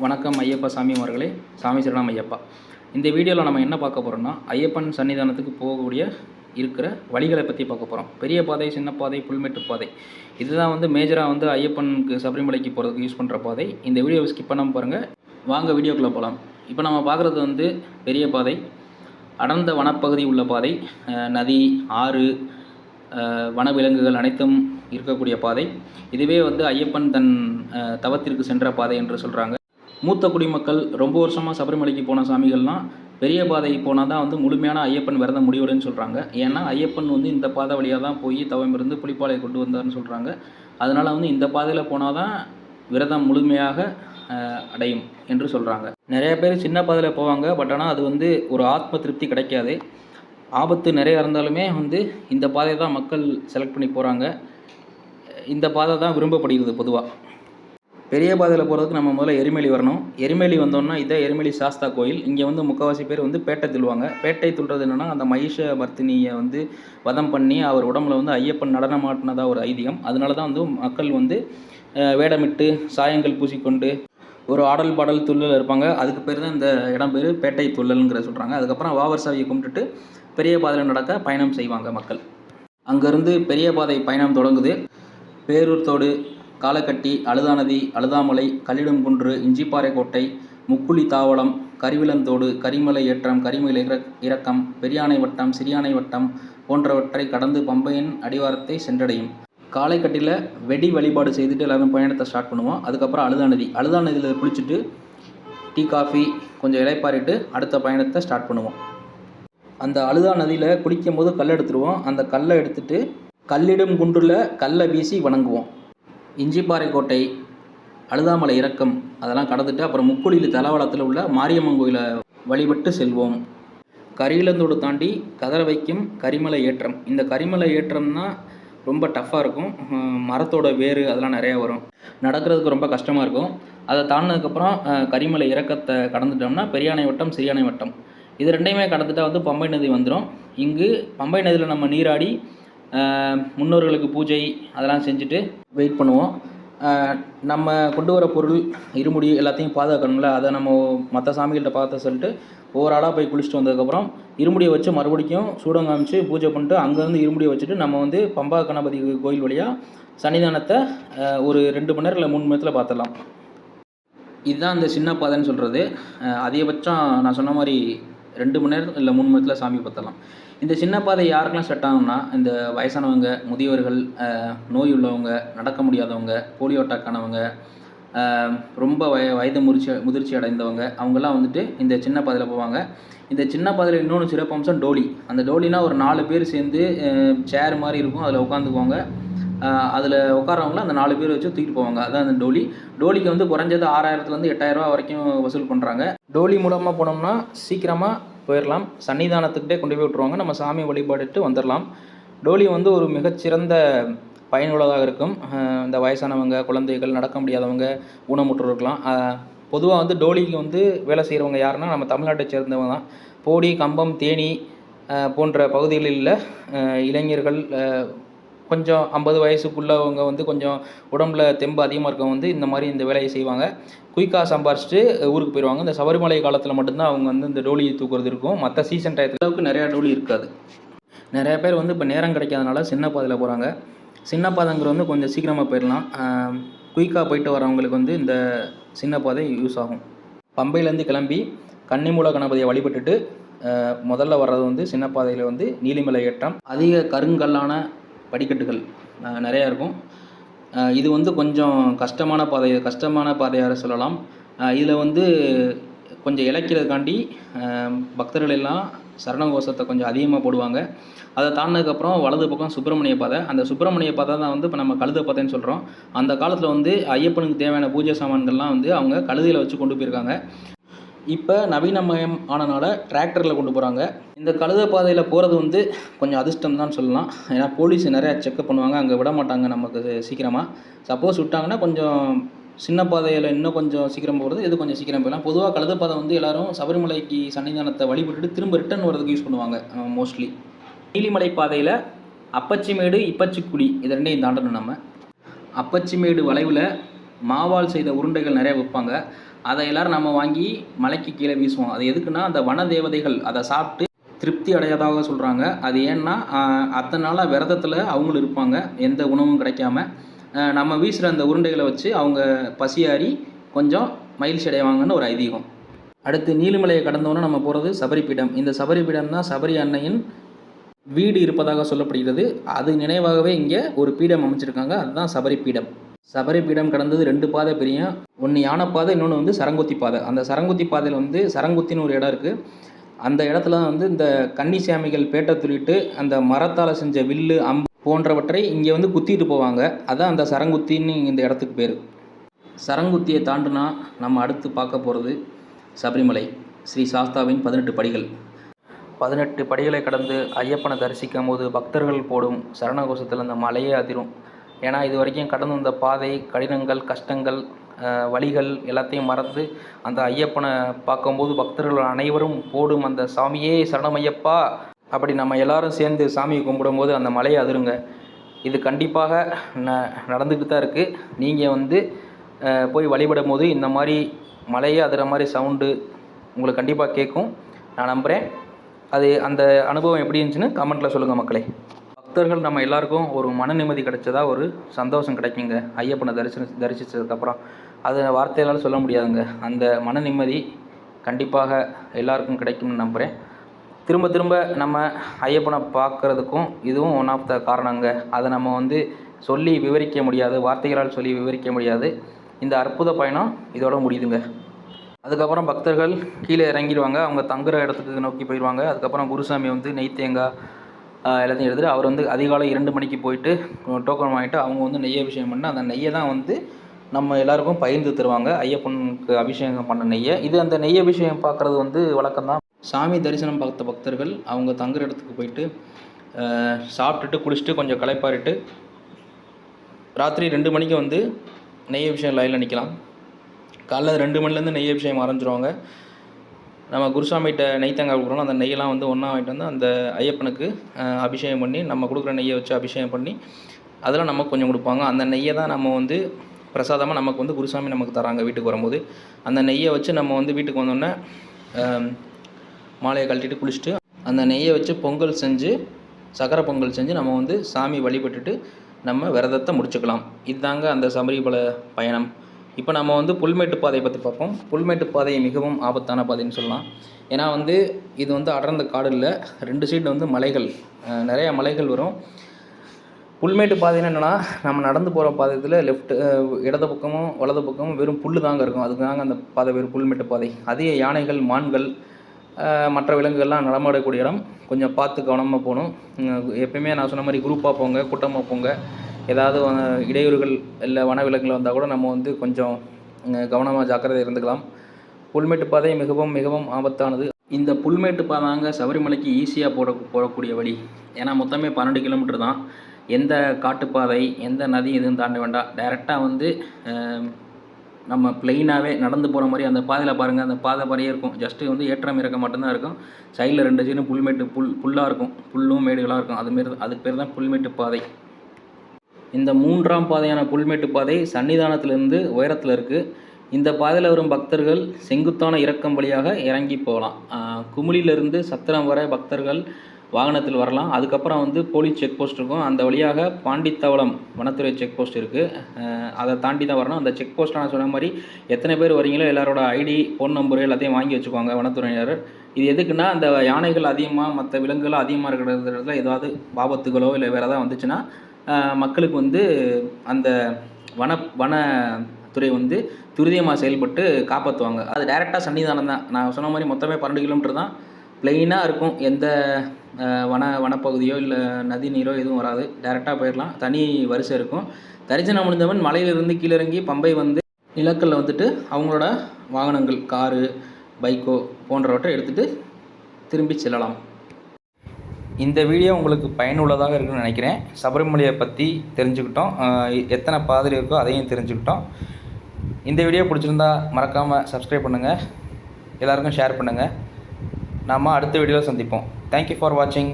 வணக்கம் ஐயப்பா சாமி அவர்களே. சாமி சரணம் ஐயப்பா. இந்த வீடியோவில் நம்ம என்ன பார்க்க போகிறோம்னா, ஐயப்பன் சன்னிதானத்துக்கு போகக்கூடிய இருக்கிற வழிகளை பற்றி பார்க்க போகிறோம். பெரிய பாதை, சின்ன பாதை, புல்மேட்டு பாதை, இதுதான் வந்து மேஜராக வந்து ஐயப்பனுக்கு சபரிமலைக்கு போகிறதுக்கு யூஸ் பண்ணுற பாதை. இந்த வீடியோவை ஸ்கிப் பண்ணாமல் பாருங்கள். வாங்க வீடியோக்குள்ளே போகலாம். இப்போ நம்ம பார்க்குறது வந்து பெரிய பாதை, அடர்ந்த வனப்பகுதி உள்ள பாதை, நதி, ஆறு, வனவிலங்குகள் அனைத்தும் இருக்கக்கூடிய பாதை. இதுவே வந்து ஐயப்பன் தன் தவத்திற்கு சென்ற பாதை என்று சொல்கிறாங்க. மூத்த குடிமக்கள் ரொம்ப வருஷமாக சபரிமலைக்கு போன சாமிகள்லாம் பெரிய பாதை போனால் தான் வந்து முழுமையான ஐயப்பன் விரதம் முடிவுடைன்னு சொல்கிறாங்க. ஏன்னா ஐயப்பன் வந்து இந்த பாதை வழியாக தான் போய் தவம் இருந்து புலிப்பாலை கொண்டு வந்தார்னு சொல்கிறாங்க. அதனால் வந்து இந்த பாதையில் போனால் தான் விரதம் முழுமையாக அடையும் என்று சொல்கிறாங்க. நிறைய பேர் சின்ன பாதையில் போவாங்க. பட் ஆனால் அது வந்து ஒரு ஆத்ம திருப்தி கிடைக்காது. ஆபத்து நிறையா இருந்தாலுமே வந்து இந்த பாதையை தான் மக்கள் செலக்ட் பண்ணி போகிறாங்க. இந்த பாதை தான் விரும்பப்படுகிறது பொதுவாக. பெரிய பாதையில் போகிறதுக்கு நம்ம முதல்ல எரிமேலி வரணும். எரிமேலி வந்தோம்னா இதை எரிமேலி சாஸ்தா கோயில். இங்கே வந்து முக்கால்வாசி பேர் வந்து பேட்டை துள்ளுவாங்க. பேட்டை துள்ளுறது என்னென்னா, அந்த மகிஷ மர்த்தினியை வந்து வதம் பண்ணி அவர் உடம்புல வந்து ஐயப்பன் நடனமாட்டினதாக ஒரு ஐதீகம். அதனால தான் வந்து மக்கள் வந்து வேடமிட்டு சாயங்கள் பூசிக்கொண்டு ஒரு ஆடல் பாடல் துள்ளல் இருப்பாங்க. அதுக்கு பேர் தான் இந்த இடம் பேர் பேட்டை துள்ளல்ங்கிற சொல்கிறாங்க. அதுக்கப்புறம் வாவர்சாவியை கும்பிட்டுட்டு பெரிய பாதையில் நடக்க பயணம் செய்வாங்க மக்கள். அங்கேருந்து பெரிய பாதை பயணம் தொடங்குது. பேரூர் தோடு, காலக்கட்டி, அழுதாநதி, அழுதாமலை, கல்லிடும்குன்று, இஞ்சிப்பாறை கோட்டை, முக்குழி தாவளம், கரிவிலந்தோடு, கரிமலை ஏற்றம், கரிமலை இறக்கம், பெரியானை வட்டம், சிறியானை வட்டம் போன்றவற்றை கடந்து பம்பையின் அடிவாரத்தை சென்றடையும். காலைக்கட்டியில் வெடி வழிபாடு செய்துட்டு எல்லோரும் பயணத்தை ஸ்டார்ட் பண்ணுவோம். அதுக்கப்புறம் அழுதாநதியில் குளிச்சுட்டு டீ காஃபி கொஞ்சம் இலைப்பாரிட்டு அடுத்த பயணத்தை ஸ்டார்ட் பண்ணுவோம். அந்த அழுதா நதியில் குளிக்கும் போது கல் எடுத்துருவோம். அந்த கல்லை எடுத்துகிட்டு கல்லிடும் குன்றில் கல்லை வீசி வணங்குவோம். இஞ்சிப்பாறை கோட்டை, அழுதாமலை இறக்கம் அதெல்லாம் கடந்துட்டு அப்புறம் முக்குழியில் தலவளத்தில் உள்ள மாரியம்மன் கோயிலை வழிபட்டு செல்வோம். கரியிலந்தோடு தாண்டி கதற வைக்கும் கரிமலை ஏற்றம். இந்த கரிமலை ஏற்றம்னா ரொம்ப டஃப்பாக இருக்கும். மரத்தோட வேறு அதெல்லாம் நிறையா வரும். நடக்கிறதுக்கு ரொம்ப கஷ்டமாக இருக்கும். அதை தாண்டினதுக்கப்புறம் கரிமலை இறக்கத்தை கடந்துட்டோம்னா பெரியானை வட்டம், சிறியானை வட்டம் இது ரெண்டையுமே கடந்துட்டால் வந்து பம்பை நதி வந்துடும். இங்கு பம்பை நதியில் நம்ம நீராடி முன்னோர்களுக்கு பூஜை அதெல்லாம் செஞ்சுட்டு வெயிட் பண்ணுவோம். நம்ம கொண்டு வர பொருள் இருமுடி எல்லாத்தையும் பாதுகாக்கணும்ல, அதை நம்ம மற்ற சாமிகள்கிட்ட பார்த்து சொல்லிட்டு ஒவ்வொரு ஆளாக போய் குளிச்சுட்டு வந்ததுக்கப்புறம் இருமுடியை வச்சு மறுபடியும் சூடம் காமிச்சு பூஜை பண்ணிட்டு அங்கேருந்து இருமுடியை வச்சுட்டு நம்ம வந்து பம்பா கணபதி கோயில் வழியாக சன்னிதானத்தை ஒரு 2 மணி நேரம் இல்லை 3 மணி நேரத்தில் பார்த்துடலாம். இதுதான் இந்த சின்ன பாதைன்னு சொல்கிறது. அதிகபட்சம் நான் சொன்ன மாதிரி 2 மணி நேரம் இல்லை 3 மணி நேரத்தில் சாமி பார்த்துடலாம். இந்த சின்ன பாதை யாருக்கெல்லாம் செட் ஆகும்னா, இந்த வயசானவங்க, முதியவர்கள், நோய் உள்ளவங்க, நடக்க முடியாதவங்க, போலியோ அட்டாக் ஆனவங்க, ரொம்ப வயது முதிர்ச்சி அடைந்தவங்க அவங்கெல்லாம் வந்துட்டு இந்த சின்ன பாதையில் போவாங்க. இந்த சின்ன பாதையில் இன்னொன்று சிறப்பம்சம் டோலி. அந்த டோலினா ஒரு 4 பேர் சேர்ந்து சேர் மாதிரி இருக்கும், அதில் உட்காந்துக்குவாங்க. அதில் உட்காரவங்கள அந்த 4 பேர் வச்சு தூக்கிட்டு போவாங்க. அதான் அந்த டோலி. டோலிக்கு வந்து குறைஞ்சது 6000 8,000 ரூபா வரைக்கும் வசூல் பண்ணுறாங்க. டோலி மூலமாக போனோம்னா சீக்கிரமாக போயிடலாம். சன்னிதானத்துக்கிட்டே கொண்டு போய் விட்ருவாங்க. நம்ம சாமி வழிபாடுட்டு வந்துடலாம். டோலி வந்து ஒரு மிகச்சிறந்த பயனுள்ளதாக இருக்கும். இந்த வயசானவங்க, குழந்தைகள், நடக்க முடியாதவங்க, ஊனமுற்றோருக்கலாம். பொதுவாக வந்து டோலிக்கு வந்து வேலை செய்கிறவங்க யாருன்னா நம்ம தமிழ்நாட்டை சேர்ந்தவங்க தான். போடி, கம்பம், தேனி போன்ற பகுதிகளில் இளைஞர்கள், கொஞ்சம் 50 வயசுக்குள்ளவங்க வந்து கொஞ்சம் உடம்புல தெம்பு அதிகமாக இருக்கவங்க வந்து இந்த மாதிரி இந்த வேலையை செய்வாங்க. குயிக்காக சம்பாரிச்சிட்டு ஊருக்கு போயிடுவாங்க. இந்த சபரிமலை காலத்தில் மட்டும்தான் அவங்க வந்து இந்த டோலி தூக்குறது இருக்கும். மற்ற சீசன் டயத்துக்கு நிறையா டோலி இருக்காது. நிறையா பேர் வந்து இப்போ நேரம் கிடைக்காதனால சின்ன பாதையில் போகிறாங்க. சின்ன பாதைங்கிறது வந்து கொஞ்சம் சீக்கிரமாக போயிடலாம். குயிக்காக போயிட்டு வரவங்களுக்கு வந்து இந்த சின்ன பாதை யூஸ் ஆகும். பம்பையிலேருந்து கிளம்பி கன்னிமூல கணபதியை வழிபட்டுட்டு முதல்ல வர்றது வந்து சின்ன பாதையில் வந்து நீலிமலை ஏற்றம். அதிக கருங்கல்லான படிக்கட்டுகள் நிறையா இருக்கும். இது வந்து கொஞ்சம் கஷ்டமான பாதையாக சொல்லலாம். இதில் வந்து கொஞ்சம் இழைக்கிறதுக்காண்டி பக்தர்கள் எல்லாம் சரணகோஷத்தை கொஞ்சம் அதிகமாக போடுவாங்க. அதை தாண்டினதுக்கப்புறம் வலது பக்கம் சுப்பிரமணிய பாதை. அந்த சுப்பிரமணிய பாதை தான் வந்து இப்போ நம்ம கழுதை பாதைன்னு சொல்கிறோம். அந்த காலத்தில் வந்து ஐயப்பனுக்கு தேவையான பூஜை சாமான்கள்லாம் வந்து அவங்க கழுதையில் வச்சு கொண்டு போயிருக்காங்க. இப்போ நவீனமயம் ஆனனால டிராக்டரில் கொண்டு போகிறாங்க. இந்த கழுதை பாதையில் போகிறது வந்து கொஞ்சம் அதிர்ஷ்டம் தான் சொல்லலாம். ஏன்னா போலீஸ் நிறையா செக்கப் பண்ணுவாங்க, அங்கே விட மாட்டாங்க நமக்கு சீக்கிரமாக. சப்போஸ் விட்டாங்கன்னா கொஞ்சம் சின்ன பாதையில் இன்னும் கொஞ்சம் சீக்கிரம் போகிறது, இது கொஞ்சம் சீக்கிரம் போயிடலாம். பொதுவாக கழுதை பாதை வந்து எல்லோரும் சபரிமலைக்கு சன்னிதானத்தை வழிபட்டுட்டு திரும்ப ரிட்டர்ன் வரதுக்கு யூஸ் பண்ணுவாங்க மோஸ்ட்லி. நீலிமலை பாதையில் அப்பச்சிமேடு, இப்பச்சிக்குடி இது ரெண்டையும் தாண்டணும் நம்ம. அப்பச்சிமேடு வளைவில் மாவால் செய்த உருண்டைகள் நிறையா விற்பாங்க. அதை எல்லோரும் நம்ம வாங்கி மலைக்கு கீழே வீசுவோம். அது எதுக்குன்னா அந்த வன தேவதைகள் அதை சாப்பிட்டு திருப்தி அடையாதாக சொல்கிறாங்க. அது ஏன்னா அத்தனை நாளாக விரதத்தில் அவங்களும் இருப்பாங்க, எந்த உணவும் கிடைக்காம. நம்ம வீசுகிற அந்த உருண்டைகளை வச்சு அவங்க பசியாறி கொஞ்சம் மகிழ்ச்சி அடைவாங்கன்னு ஒரு ஐதீகம். அடுத்து நீலிமலையை கடந்தோன்னா நம்ம போகிறது சபரிபீடம். இந்த சபரிபீடம் தான் சபரி அன்னையின் வீடு இருப்பதாக சொல்லப்படுகிறது. அது நினைவாகவே இங்கே ஒரு பீடம் அமைச்சிருக்காங்க, அதுதான் சபரிபீடம். சபரிபீடம் கடந்தது 2 பாதை பிரியும். ஒன்று யானை பாதை, இன்னொன்று வந்து சரங்குத்தி பாதை. அந்த சரங்குத்தி பாதையில் வந்து சரங்குத்தின்னு ஒரு இடம் இருக்குது. அந்த இடத்துல வந்து இந்த கன்னிசாமிகள் பேட்டை துள்ளிட்டு அந்த மரத்தால் செஞ்ச வில்லு, அம்பு போன்றவற்றை இங்கே வந்து குத்திட்டு போவாங்க. அதான் அந்த சரங்குத்தின்னு இந்த இடத்துக்கு பேர். சரங்குத்தியை தாண்டுனா நம்ம அடுத்து பார்க்க போகிறது சபரிமலை ஸ்ரீ சாஸ்தாவின் 18 படிகள். 18 படிகளை கடந்து ஐயப்பனை தரிசிக்கும் போது பக்தர்கள் போடும் சரணகோஷத்தில் அந்த மலையே அதிரும். ஏன்னா இது வரைக்கும் கடந்து வந்த பாதை, கடினங்கள், கஷ்டங்கள், வழிகள் எல்லாத்தையும் மறந்து அந்த ஐயப்பனை பார்க்கும்போது பக்தர்கள் அனைவரும் போடும் அந்த சாமியே சரணமையப்பா அப்படி நம்ம எல்லாரும் சேர்ந்து சாமியை கும்பிடும்போது அந்த மலையை அதிருங்க. இது கண்டிப்பாக நடந்துக்கிட்டு தான் இருக்குது. நீங்கள் வந்து போய் வழிபடும் போது இந்த மாதிரி மலையே அதிர மாதிரி சவுண்டு உங்களுக்கு கண்டிப்பாக கேட்கும். நான் நம்புகிறேன். அது அந்த அனுபவம் எப்படி இருந்துச்சுன்னு கமெண்ட்டில் சொல்லுங்கள் மக்களே. பக்தர்கள் நம்ம எல்லாருக்கும் ஒரு மன நிம்மதி கிடைச்சதா ஒரு சந்தோஷம் கிடைக்குங்க ஐயப்பனை தரிசித்ததுக்கப்புறம். அது வார்த்தையால் சொல்ல முடியாதுங்க. அந்த மன நிம்மதி கண்டிப்பாக எல்லாருக்கும் கிடைக்கும்னு நம்புகிறேன். திரும்ப திரும்ப நம்ம ஐயப்பனை பார்க்குறதுக்கும் இதுவும் ஒன் ஆஃப் த காரணங்க. அதை நம்ம வந்து சொல்லி விவரிக்க முடியாது, வார்த்தைகளால் சொல்லி விவரிக்க முடியாது. இந்த அற்புத பயணம் இதோட முடியுதுங்க. அதுக்கப்புறம் பக்தர்கள் கீழே இறங்கிடுவாங்க, அவங்க தங்குற இடத்துக்கு நோக்கி போயிடுவாங்க. அதுக்கப்புறம் குருசாமி வந்து நெய் தேங்காய் எல்லாத்தையும் எடுத்துகிட்டு அவர் வந்து அதிகாலை 2 மணிக்கு போயிட்டு டோக்கன் வாங்கிட்டு அவங்க வந்து நெய் அபிஷேகம் பண்ணி அந்த நெய்யை தான் வந்து நம்ம எல்லாருக்கும் பகிர்ந்து தருவாங்க. ஐயப்பனுக்கு அபிஷேகம் பண்ண நெய்யை. இது அந்த நெய் அபிஷேகம் பார்க்குறது வந்து வழக்கம்தான். சாமி தரிசனம் பார்த்த பக்தர்கள் அவங்க தங்குற இடத்துக்கு போயிட்டு சாப்பிட்டுட்டு குளிச்சுட்டு கொஞ்சம் களைப்பாரிட்டு ராத்திரி 2 மணிக்கு வந்து நெய் அபிஷேகம் லைனில் நிற்கலாம். காலைல 2 மணிலேருந்து நெய் அபிஷேகம் ஆரம்பிச்சிருவாங்க. நம்ம குருசாமிகிட்ட நெய் தேங்காய் கொடுக்குறோம், அந்த நெய்யெல்லாம் வந்து ஒன்றா வாங்கிட்டு வந்து அந்த ஐயப்பனுக்கு அபிஷேகம் பண்ணி நம்ம கொடுக்குற நெய்யை வச்சு அபிஷேகம் பண்ணி அதெல்லாம் நமக்கு கொஞ்சம் கொடுப்பாங்க. அந்த நெய்யை தான் நம்ம வந்து பிரசாதமாக நமக்கு வந்து குருசாமி நமக்கு தராங்க வீட்டுக்கு வரும்போது. அந்த நெய்யை வச்சு நம்ம வந்து வீட்டுக்கு வந்தோடனே மாலையை கழட்டிட்டு குளிச்சுட்டு அந்த நெய்யை வச்சு பொங்கல் செஞ்சு சக்கரை பொங்கல் செஞ்சு நம்ம வந்து சாமி வழிபட்டுட்டு நம்ம விரதத்தை முடிச்சுக்கலாம். இதுதாங்க அந்த சபரிமலை பயணம். இப்போ நம்ம வந்து புல்மேட்டு பாதையை பற்றி பார்ப்போம். புல்மேட்டு பாதை மிகவும் ஆபத்தான பாதைன்னு சொல்லலாம். ஏன்னா வந்து இது வந்து அடர்ந்த காடு இல்லை, 2 சைடு வந்து மலைகள், நிறையா மலைகள் வரும். புல்மேட்டு பாதைன்னு என்னென்னா நம்ம நடந்து போகிற பாதையில் இடது பக்கமும் வலது பக்கமும் வெறும் புல் தாங்க இருக்கும். அதுக்கு தாங்க அந்த பாதை வெறும் புல்மேட்டு பாதை. அதிக யானைகள், மான்கள், மற்ற விலங்குகள்லாம் நடமாடக்கூடிய இடம். கொஞ்சம் பார்த்து கவனமாக போகணும். எப்பயுமே நான் சொன்ன மாதிரி குரூப்பாக போங்க, கூட்டமாக போங்க. ஏதாவது இடையூறுகள் இல்லை வனவிலங்குகள் வந்தால் கூட நம்ம வந்து கொஞ்சம் கவனமாக ஜாக்கிரதை இருந்துக்கலாம். புல்மேட்டு பாதை மிகவும் மிகவும் ஆபத்தானது. இந்த புல்மேட்டு பாதைங்க சபரிமலைக்கு ஈஸியாக போகக்கூடிய வழி. ஏன்னா மொத்தமே 12 கிலோமீட்டர் தான். எந்த காட்டுப்பாதை, எந்த நதி எதுவும் தாண்ட வேண்டாம். டைரெக்டாக வந்து நம்ம ப்ளெயினாகவே நடந்து போகிற மாதிரி அந்த பாதையில் பாருங்கள், அந்த பாதை மாதிரியே இருக்கும். ஜஸ்ட்டு வந்து ஏற்றம் இறக்கம் மட்டும்தான் இருக்கும். சைடில் 2 சைடும் புல்மேட்டு புல்லாக இருக்கும், புல்லும் மேடுகளாக இருக்கும். அதுக்கு பேர் தான் புல்மேட்டு பாதை. இந்த 3ஆம் பாதையான புல்மேட்டு பாதை சன்னிதானத்திலிருந்து உயரத்தில் இருக்குது. இந்த பாதையில் வரும் பக்தர்கள் செங்குத்தான இறக்கம் வழியாக இறங்கி போகலாம். குமுளிலிருந்து சத்திரம் வரை பக்தர்கள் வாகனத்தில் வரலாம். அதுக்கப்புறம் வந்து போலீஸ் செக் போஸ்ட் இருக்கும். அந்த வழியாக பாண்டித்தவளம் வனத்துறை செக் போஸ்ட் இருக்குது. அதை தாண்டி தான் வரணும். அந்த செக் போஸ்ட் நான் சொன்ன மாதிரி எத்தனை பேர் வரீங்களோ எல்லாரோட ஐடி, ஃபோன் நம்பரு எல்லாத்தையும் வாங்கி வச்சுக்குவாங்க வனத்துறையினர். இது எதுக்குன்னா அந்த யானைகள் அதிகமாக, மற்ற விலங்குகள் அதிகமாக இருக்கிற இடத்துல ஏதாவது ஆபத்துகளோ இல்லை வேறு ஏதாவது வந்துச்சுன்னா மக்களுக்கு வந்து அந்த வனத்துறை வந்து துரிதமாக செயல்பட்டு காப்பாற்றுவாங்க. அது டைரெக்டாக சன்னிதானம் தான். நான் சொன்ன மாதிரி மொத்தமே 12 கிலோமீட்டர் தான். ப்ளெயினாக இருக்கும். எந்த வனப்பகுதியோ இல்லை நதி நீரோ எதுவும் வராது. டைரெக்டாக போயிடலாம். தனி வரிசை இருக்கும். தரிசனம் முடிந்தவன் மலையிலிருந்து கீழிறங்கி பம்பை வந்து நிலக்கல்ல வந்துட்டு அவங்களோட வாகனங்கள், காரு, பைக்கோ போன்றவற்றை எடுத்துகிட்டு திரும்பி செல்லலாம். இந்த வீடியோ உங்களுக்கு பயனுள்ளதாக இருக்குன்னு நினைக்கிறேன். சபரிமலையை பற்றி தெரிஞ்சுக்கிட்டோம், எத்தனை பாதை இருக்கோ அதையும் தெரிஞ்சுக்கிட்டோம். இந்த வீடியோ பிடிச்சிருந்தா மறக்காமல் சப்ஸ்கிரைப் பண்ணுங்கள், எல்லாருக்கும் ஷேர் பண்ணுங்கள். நாம் அடுத்த வீடியோவில் சந்திப்போம். தேங்க்யூ ஃபார் வாட்சிங்.